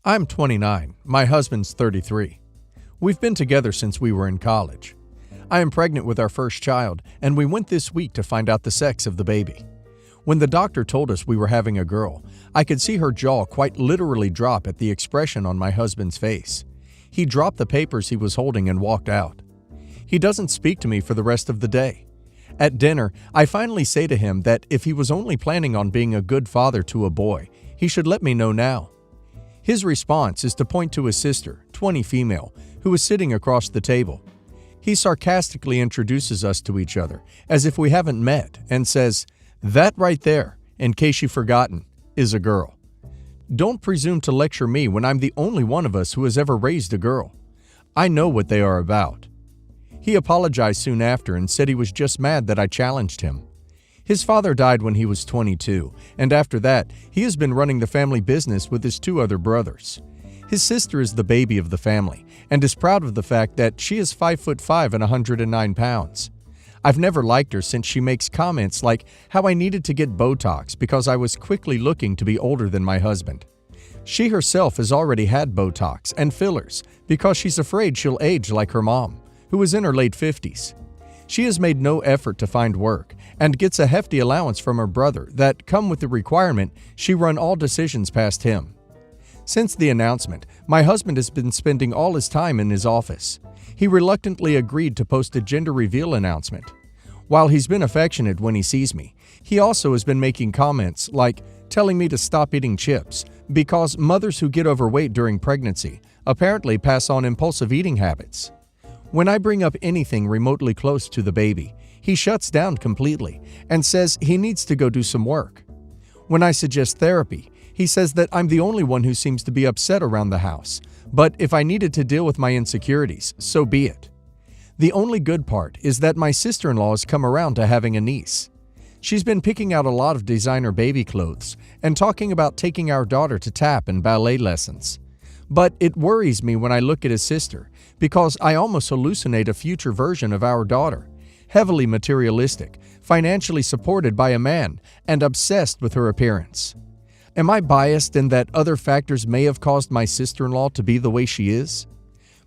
I'm 29. My husband's 33. We've been together since we were in college. I am pregnant with our first child, and we went this week to find out the sex of the baby. When the doctor told us we were having a girl, I could see her jaw quite literally drop at the expression on my husband's face. He dropped the papers he was holding and walked out. He doesn't speak to me for the rest of the day. At dinner, I finally say to him that if he was only planning on being a good father to a boy, he should let me know now. His response is to point to his sister, 20 female, who is sitting across the table. He sarcastically introduces us to each other, as if we haven't met, and says, "That right there, in case you've forgotten, is a girl." Don't presume to lecture me when I'm the only one of us who has ever raised a girl. I know what they are about. He apologized soon after and said he was just mad that I challenged him. His father died when he was 22, and after that, he has been running the family business with his two other brothers. His sister is the baby of the family, and is proud of the fact that she is 5'5" and 109 pounds. I've never liked her since she makes comments like how I needed to get Botox because I was quickly looking to be older than my husband. She herself has already had Botox and fillers because she's afraid she'll age like her mom, who is in her late 50s. She has made no effort to find work and gets a hefty allowance from her brother that come with the requirement she run all decisions past him. Since the announcement, my husband has been spending all his time in his office. He reluctantly agreed to post a gender reveal announcement. While he's been affectionate when he sees me, he also has been making comments like telling me to stop eating chips because mothers who get overweight during pregnancy apparently pass on impulsive eating habits. When I bring up anything remotely close to the baby, he shuts down completely and says he needs to go do some work. When I suggest therapy, he says that I'm the only one who seems to be upset around the house, but if I needed to deal with my insecurities, so be it. The only good part is that my sister-in-law has come around to having a niece. She's been picking out a lot of designer baby clothes and talking about taking our daughter to tap and ballet lessons. But it worries me when I look at his sister because I almost hallucinate a future version of our daughter, heavily materialistic, financially supported by a man, and obsessed with her appearance. Am I biased in that other factors may have caused my sister-in-law to be the way she is?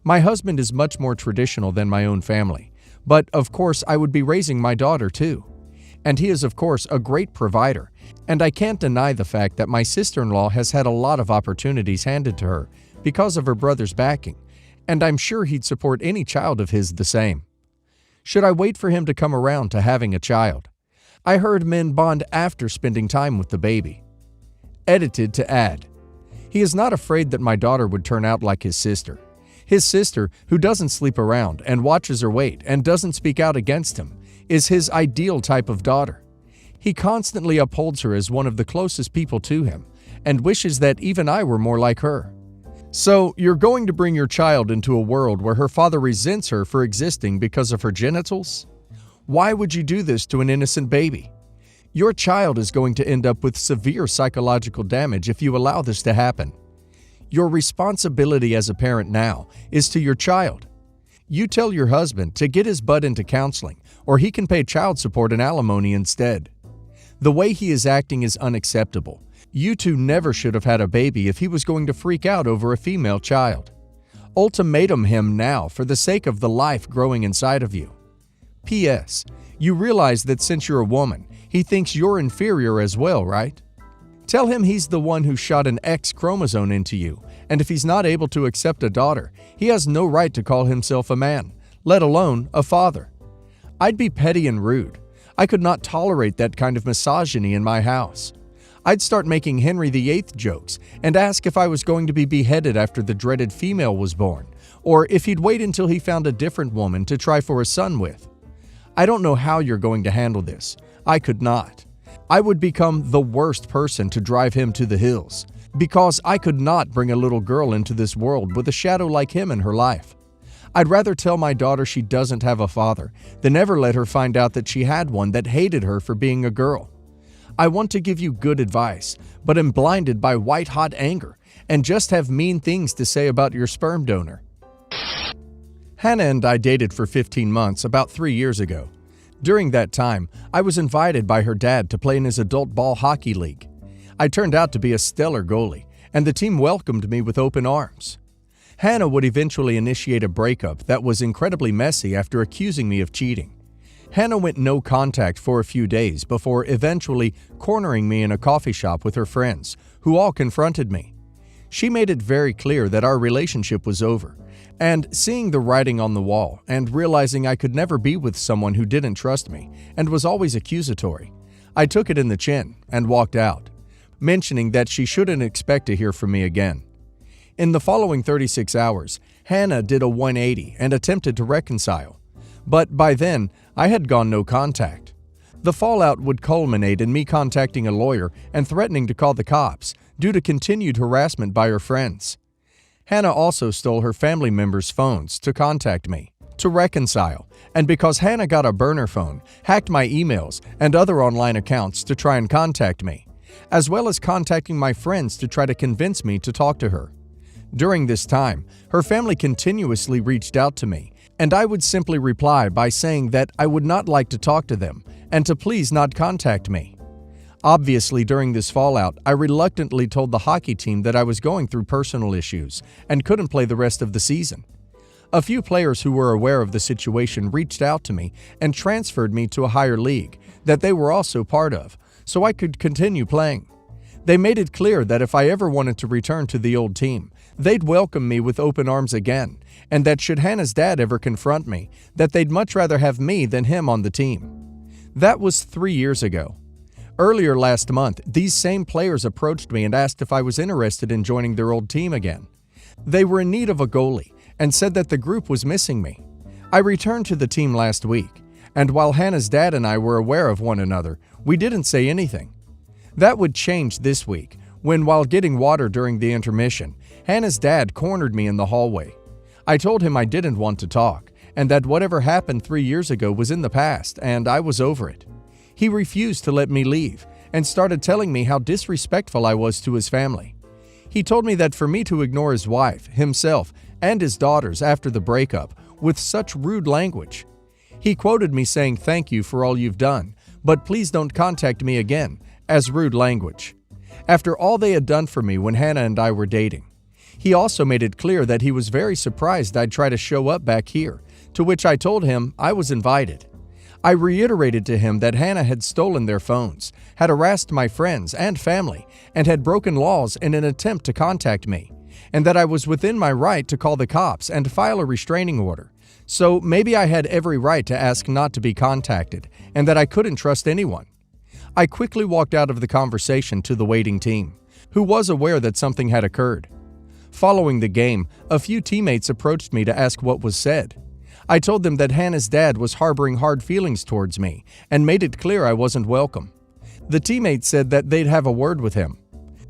My husband is much more traditional than my own family, but of course I would be raising my daughter too. And he is of course a great provider, and I can't deny the fact that my sister-in-law has had a lot of opportunities handed to her because of her brother's backing, and I'm sure he'd support any child of his the same. Should I wait for him to come around to having a child? I heard men bond after spending time with the baby. Edited to add, he is not afraid that my daughter would turn out like his sister. His sister, who doesn't sleep around and watches her weight and doesn't speak out against him, is his ideal type of daughter. He constantly upholds her as one of the closest people to him and wishes that even I were more like her. So, you're going to bring your child into a world where her father resents her for existing because of her genitals? Why would you do this to an innocent baby? Your child is going to end up with severe psychological damage if you allow this to happen. Your responsibility as a parent now is to your child. You tell your husband to get his butt into counseling, or he can pay child support and alimony instead. The way he is acting is unacceptable. You two never should have had a baby if he was going to freak out over a female child. Ultimatum him now for the sake of the life growing inside of you. P.S. You realize that since you're a woman, he thinks you're inferior as well, right? Tell him he's the one who shot an X chromosome into you, and if he's not able to accept a daughter, he has no right to call himself a man, let alone a father. I'd be petty and rude. I could not tolerate that kind of misogyny in my house. I'd start making Henry VIII jokes and ask if I was going to be beheaded after the dreaded female was born, or if he'd wait until he found a different woman to try for a son with. I don't know how you're going to handle this. I could not. I would become the worst person to drive him to the hills, because I could not bring a little girl into this world with a shadow like him in her life. I'd rather tell my daughter she doesn't have a father than ever let her find out that she had one that hated her for being a girl. I want to give you good advice, but am blinded by white-hot anger and just have mean things to say about your sperm donor. Hannah and I dated for 15 months about 3 years ago. During that time, I was invited by her dad to play in his adult ball hockey league. I turned out to be a stellar goalie, and the team welcomed me with open arms. Hannah would eventually initiate a breakup that was incredibly messy after accusing me of cheating. Hannah went no contact for a few days before eventually cornering me in a coffee shop with her friends, who all confronted me. She made it very clear that our relationship was over, and seeing the writing on the wall and realizing I could never be with someone who didn't trust me and was always accusatory, I took it in the chin and walked out, mentioning that she shouldn't expect to hear from me again. In the following 36 hours, Hannah did a 180 and attempted to reconcile, but by then I had gone no contact. The fallout would culminate in me contacting a lawyer and threatening to call the cops due to continued harassment by her friends. Hannah also stole her family members' phones to contact me, to reconcile, and because Hannah got a burner phone, hacked my emails and other online accounts to try and contact me, as well as contacting my friends to try to convince me to talk to her. During this time, her family continuously reached out to me, and I would simply reply by saying that I would not like to talk to them and to please not contact me. Obviously, during this fallout, I reluctantly told the hockey team that I was going through personal issues and couldn't play the rest of the season. A few players who were aware of the situation reached out to me and transferred me to a higher league that they were also part of, so I could continue playing. They made it clear that if I ever wanted to return to the old team, they'd welcome me with open arms again, and that should Hannah's dad ever confront me, that they'd much rather have me than him on the team. That was 3 years ago. Earlier last month, these same players approached me and asked if I was interested in joining their old team again. They were in need of a goalie and said that the group was missing me. I returned to the team last week, and while Hannah's dad and I were aware of one another, we didn't say anything. That would change this week, when while getting water during the intermission, Hannah's dad cornered me in the hallway. I told him I didn't want to talk, and that whatever happened 3 years ago was in the past, and I was over it. He refused to let me leave and started telling me how disrespectful I was to his family. He told me that for me to ignore his wife, himself, and his daughters after the breakup with such rude language. He quoted me saying, "Thank you for all you've done, but please don't contact me again," as rude language. After all they had done for me when Hannah and I were dating. He also made it clear that he was very surprised I'd try to show up back here, to which I told him I was invited. I reiterated to him that Hannah had stolen their phones, had harassed my friends and family, and had broken laws in an attempt to contact me, and that I was within my right to call the cops and file a restraining order. So maybe I had every right to ask not to be contacted, and that I couldn't trust anyone. I quickly walked out of the conversation to the waiting team, who was aware that something had occurred. Following the game, a few teammates approached me to ask what was said. I told them that Hannah's dad was harboring hard feelings towards me and made it clear I wasn't welcome. The teammates said that they'd have a word with him.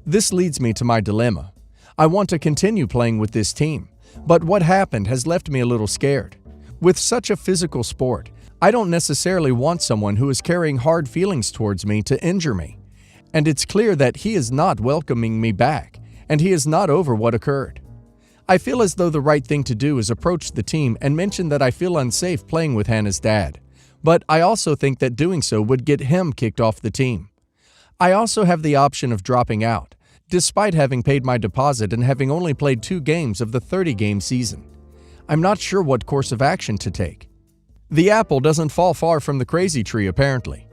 This leads me to my dilemma. I want to continue playing with this team, but what happened has left me a little scared. With such a physical sport, I don't necessarily want someone who is carrying hard feelings towards me to injure me. And it's clear that he is not welcoming me back, and he is not over what occurred. I feel as though the right thing to do is approach the team and mention that I feel unsafe playing with Hannah's dad, but I also think that doing so would get him kicked off the team. I also have the option of dropping out, despite having paid my deposit and having only played 2 games of the 30-game season. I'm not sure what course of action to take. The apple doesn't fall far from the crazy tree, apparently.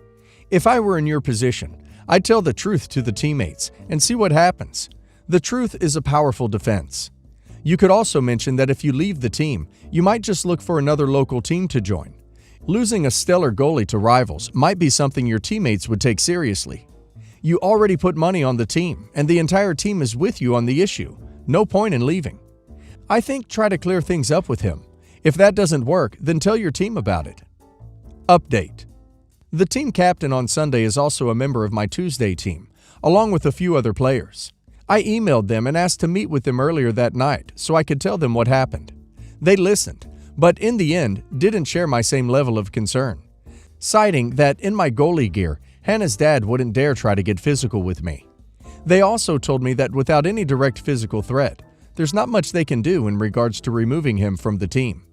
If I were in your position, I'd tell the truth to the teammates and see what happens. The truth is a powerful defense. You could also mention that if you leave the team, you might just look for another local team to join. Losing a stellar goalie to rivals might be something your teammates would take seriously. You already put money on the team, and the entire team is with you on the issue. No point in leaving. I think try to clear things up with him. If that doesn't work, then tell your team about it. Update. The team captain on Sunday is also a member of my Tuesday team, along with a few other players. I emailed them and asked to meet with them earlier that night so I could tell them what happened. They listened, but in the end didn't share my same level of concern, citing that in my goalie gear, Hannah's dad wouldn't dare try to get physical with me. They also told me that without any direct physical threat, there's not much they can do in regards to removing him from the team.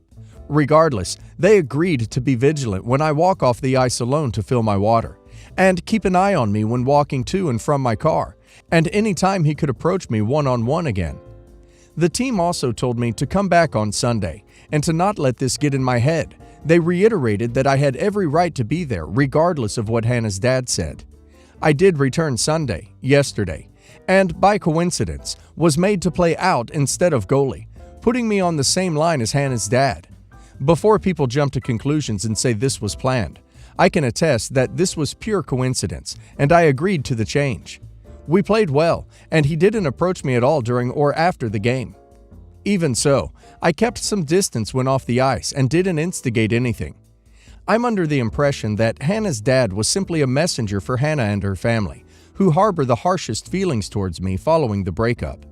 Regardless, they agreed to be vigilant when I walk off the ice alone to fill my water, and keep an eye on me when walking to and from my car, and anytime he could approach me one-on-one again. The team also told me to come back on Sunday and to not let this get in my head. They reiterated that I had every right to be there regardless of what Hannah's dad said. I did return Sunday, yesterday, and by coincidence was made to play out instead of goalie, putting me on the same line as Hannah's dad. Before people jump to conclusions and say this was planned, I can attest that this was pure coincidence, and I agreed to the change. We played well, and he didn't approach me at all during or after the game. Even so, I kept some distance when off the ice and didn't instigate anything. I'm under the impression that Hannah's dad was simply a messenger for Hannah and her family, who harbor the harshest feelings towards me following the breakup.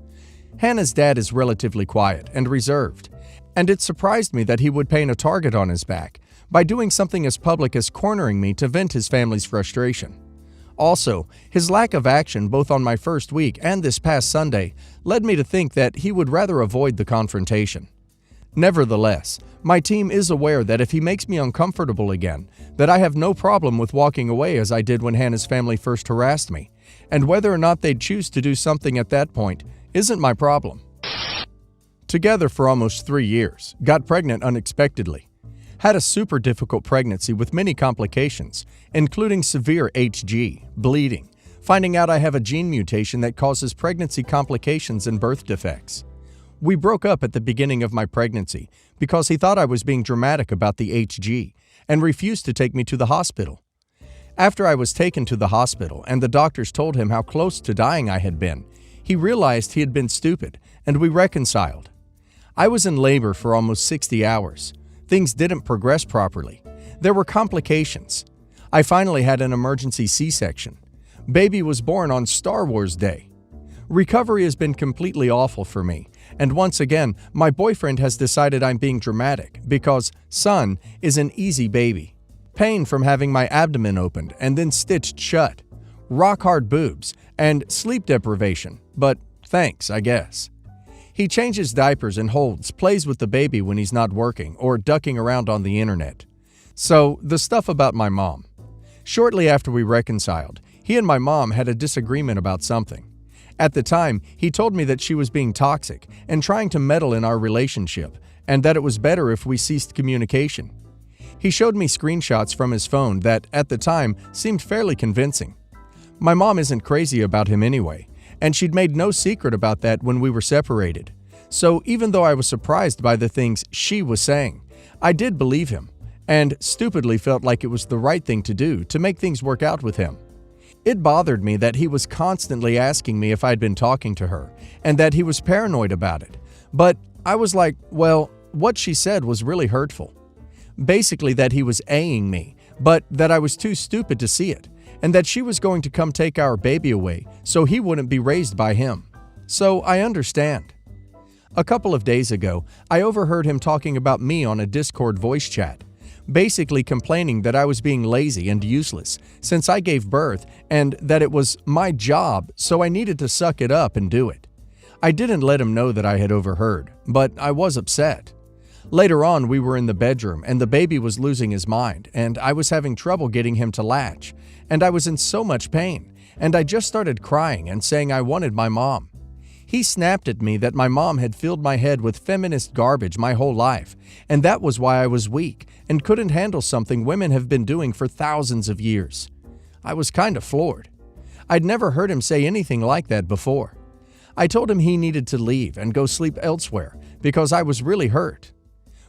Hannah's dad is relatively quiet and reserved, and it surprised me that he would paint a target on his back by doing something as public as cornering me to vent his family's frustration. Also, his lack of action both on my first week and this past Sunday led me to think that he would rather avoid the confrontation. Nevertheless, my team is aware that if he makes me uncomfortable again, that I have no problem with walking away as I did when Hannah's family first harassed me, and whether or not they'd choose to do something at that point isn't my problem. Together for almost 3 years, got pregnant unexpectedly. Had a super difficult pregnancy with many complications, including severe HG, bleeding, finding out I have a gene mutation that causes pregnancy complications and birth defects. We broke up at the beginning of my pregnancy because he thought I was being dramatic about the HG and refused to take me to the hospital. After I was taken to the hospital and the doctors told him how close to dying I had been, he realized he had been stupid and we reconciled. I was in labor for almost 60 hours. Things didn't progress properly. There were complications. I finally had an emergency C-section. Baby was born on Star Wars Day. Recovery has been completely awful for me, and once again, my boyfriend has decided I'm being dramatic because son is an easy baby. Pain from having my abdomen opened and then stitched shut. Rock-hard boobs and sleep deprivation, but thanks, I guess. He changes diapers and holds, plays with the baby when he's not working or ducking around on the internet. So, the stuff about my mom. Shortly after we reconciled, he and my mom had a disagreement about something. At the time, he told me that she was being toxic and trying to meddle in our relationship, and that it was better if we ceased communication. He showed me screenshots from his phone that, at the time, seemed fairly convincing. My mom isn't crazy about him anyway, and she'd made no secret about that when we were separated. So even though I was surprised by the things she was saying, I did believe him, and stupidly felt like it was the right thing to do to make things work out with him. It bothered me that he was constantly asking me if I'd been talking to her, and that he was paranoid about it. But I was like, well, what she said was really hurtful. Basically that he was A-ing me, but that I was too stupid to see it, and that she was going to come take our baby away so he wouldn't be raised by him. So I understand. A couple of days ago, I overheard him talking about me on a Discord voice chat, basically complaining that I was being lazy and useless since I gave birth and that it was my job, so I needed to suck it up and do it. I didn't let him know that I had overheard, but I was upset. Later on, we were in the bedroom and the baby was losing his mind and I was having trouble getting him to latch, and I was in so much pain, and I just started crying and saying I wanted my mom. He snapped at me that my mom had filled my head with feminist garbage my whole life, and that was why I was weak and couldn't handle something women have been doing for thousands of years. I was kind of floored. I'd never heard him say anything like that before. I told him he needed to leave and go sleep elsewhere because I was really hurt.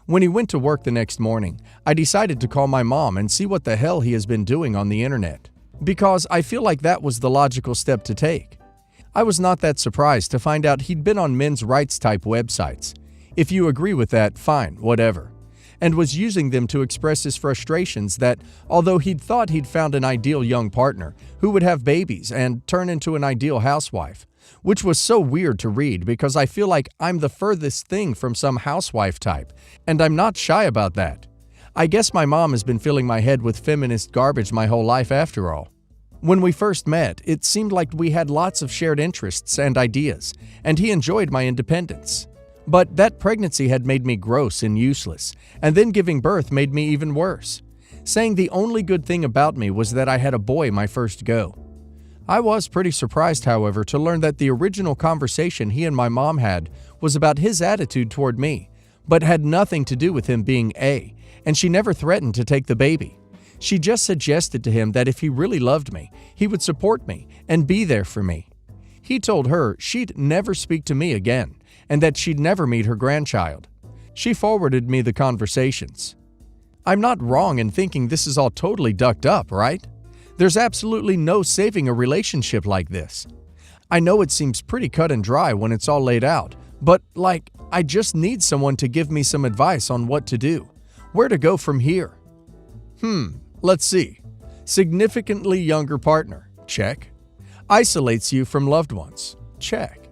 When he went to work the next morning, I decided to call my mom and see what the hell he has been doing on the internet, because I feel like that was the logical step to take. I was not that surprised to find out he'd been on men's rights type websites. If you agree with that, fine, whatever. And was using them to express his frustrations that, although he'd thought he'd found an ideal young partner who would have babies and turn into an ideal housewife, which was so weird to read because I feel like I'm the furthest thing from some housewife type, and I'm not shy about that. I guess my mom has been filling my head with feminist garbage my whole life after all. When we first met, it seemed like we had lots of shared interests and ideas, and he enjoyed my independence. But that pregnancy had made me gross and useless, and then giving birth made me even worse, saying the only good thing about me was that I had a boy my first go. I was pretty surprised, however, to learn that the original conversation he and my mom had was about his attitude toward me, but had nothing to do with him being A, and she never threatened to take the baby. She just suggested to him that if he really loved me, he would support me and be there for me. He told her she'd never speak to me again, and that she'd never meet her grandchild. She forwarded me the conversations. I'm not wrong in thinking this is all totally ducked up, right? There's absolutely no saving a relationship like this. I know it seems pretty cut and dry when it's all laid out, but I just need someone to give me some advice on what to do. Where to go from here? Let's see. Significantly younger partner. Check. Isolates you from loved ones. Check.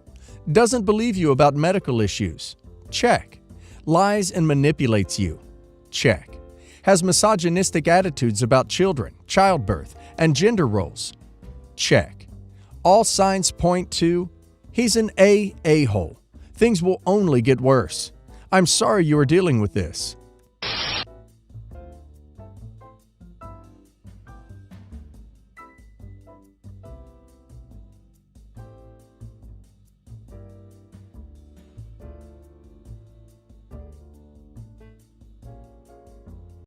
Doesn't believe you about medical issues. Check. Lies and manipulates you. Check. Has misogynistic attitudes about children, childbirth, and gender roles. Check. All signs point to he's an A-hole. Things will only get worse. I'm sorry you are dealing with this.